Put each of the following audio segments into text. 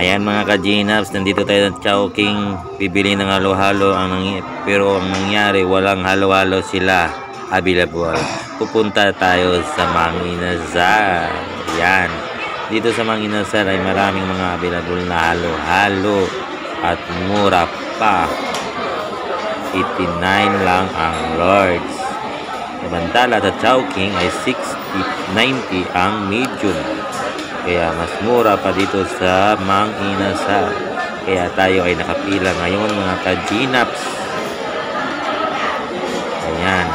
Ayan mga ka-Gnaps, nandito tayo ng Chowking. Bibili ng halo-halo. Pero ang nangyari, walang halo-halo sila available. Pupunta tayo sa Mang Inasal. Yan. Dito sa Mang Inasal ay maraming mga available na halo-halo. At mura pa. 89 lang ang Lords. Samantala sa Chowking ay 90 ang medium. Kaya mas mura pa dito sa Mang Inasal. Kaya tayo ay nakapila ngayon mga ka-Gnaps. Ayan.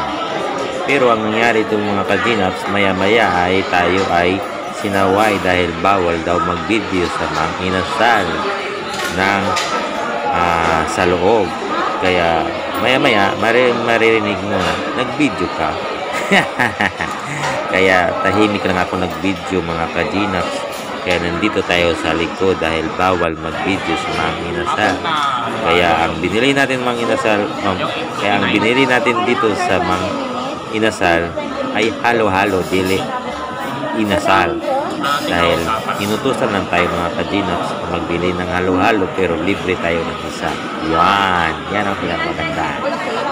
Pero ang nangyari itong mga ka-Gnaps, maya-maya ay tayo ay sinaway dahil bawal daw mag-video sa Mang Inasal ng sa loob. Kaya maya-maya maririnig mo na nag-video ka. Kaya tahimik lang ako nag-video mga ka-Gnaps. Kaya nandito tayo sa likod dahil bawal mag-video sa Mang Inasal. Kaya ang binili natin Mang Inasal, kaya ang binili natin dito sa Mang Inasal ay halo-halo dili inasal. Dahil inutusan lang tayo mga ka-Gnaps magbili ng halo-halo pero libre tayo ng isa. Yan ang pinapaganda.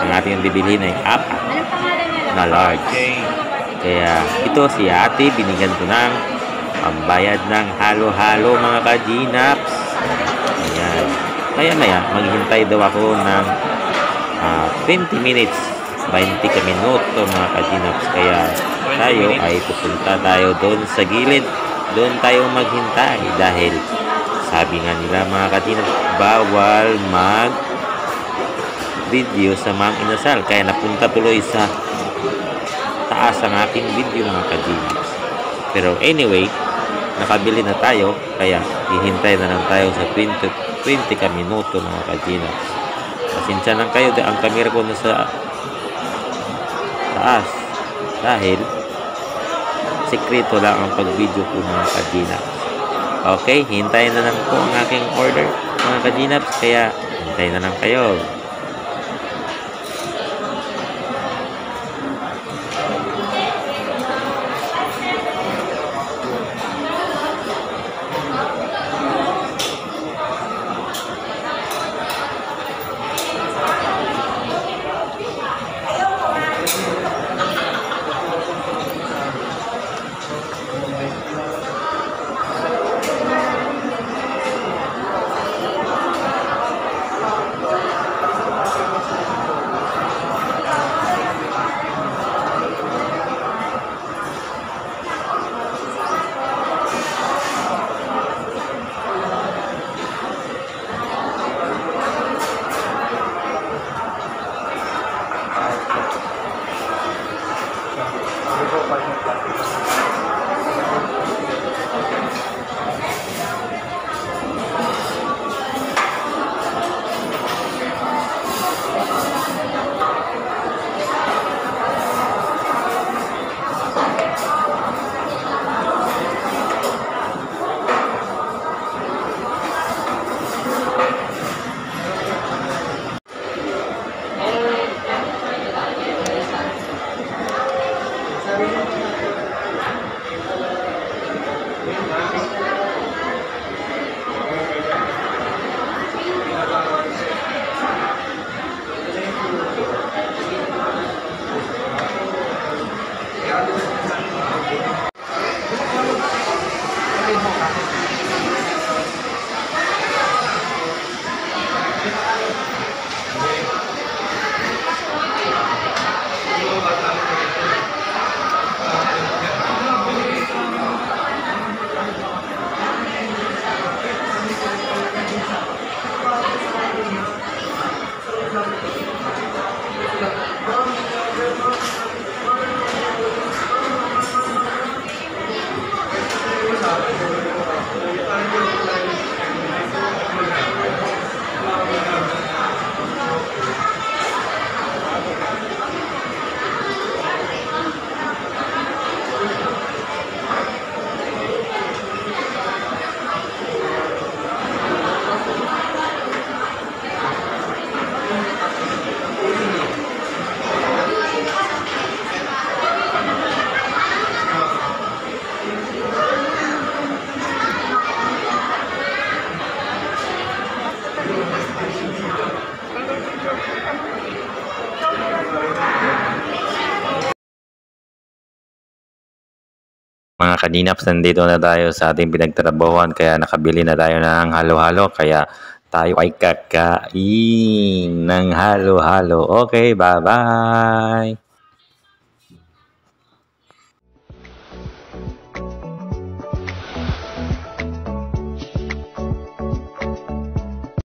Ang ating bibilihin ay 4 na large. Kaya ito si ate, binigyan ko ng pambayad ng halo-halo mga ka-Gnaps. Ayan. Maya-maya, maghintay daw ako ng 20 minutes, 20 ka minuto mga ka-Gnaps. Kaya tayo ay pupunta tayo doon sa gilid. Doon tayo maghintay dahil sabi nga nila mga ka-Gnaps, bawal mag-video sa Mang Inasal. Kaya napunta tuloy sa taas ang aking video mga ka-Gnaps. Pero anyway, nakabili na tayo. Kaya hihintay na lang tayo sa 20 ka minuto mga ka-Gnaps. Pasensya lang kayo, ang camera ko nasa taas dahil sekreto lang ang pag-video ko mga ka-Gnaps. Okay, hintayin na lang po ang aking order mga ka-Gnaps. Kaya hintayin na lang kayo. Mga kaninaps, nandito na tayo sa ating pinagtrabahuan kaya nakabili na tayo ng halo-halo kaya tayo ay kakain ng halo-halo. Okay, bye-bye!